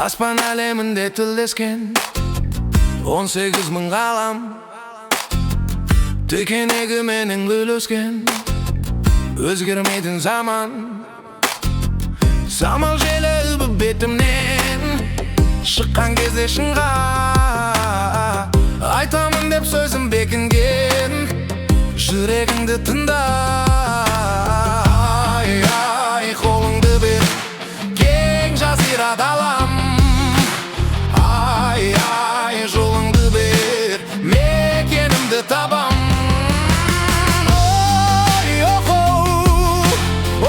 Аспан әлемінде тілдескен 18 мың ғалам, текенегі менің гүл өскен, өзгермейтін заман. Самал желі бетімнен шыққан кезде шыңға, айтамын деп сөзім бекінген, жүрегіңді тыңда. Ай, қолыңды бер, кең жазира далам. Ай, жолыңды бер, мекенімді табам. Ой,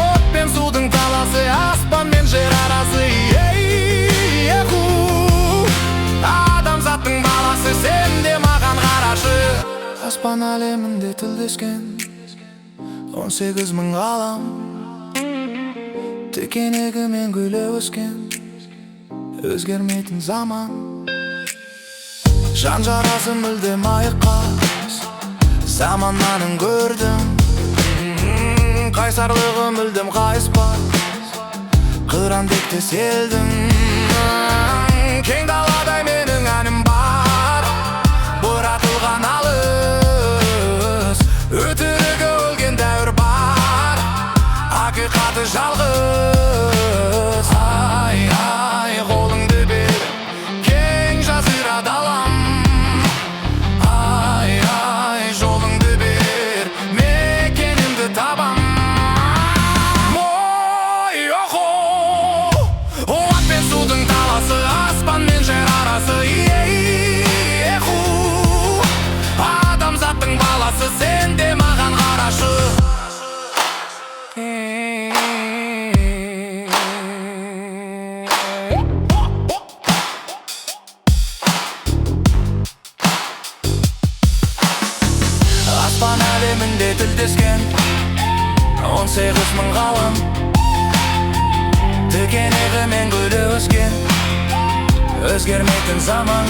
от пен судың таласы, аспан мен жер арасы. Адамзаттың баласы, сен де маған қарашы. Аспан әлемінде тілдескен 18 мың ғалам, текенегі мен гүлі өскен, өзгермейтін заман. Жан жарасы мүлдем айықпас, заманнанын көрдім. Қайсарлығы мүлдем қайыспас, қыран тектес елдің. Кең даладай менің әнім бар, бұратылған алыс, өтірігі өлген дәуір бар, ақиқаты жалғыз. Ай, қолыңды бер, кең жазира далам. Ай, жолыңды бер, мекенімді табам. От пен судың таласы, аспан мен жер арасы. Адамзаттың баласы, сен де маған қарашы. Аспан әлемінде тілдескен 18 мың ғалам, текенегі мен гүлі өскен, өзгермейтін заман.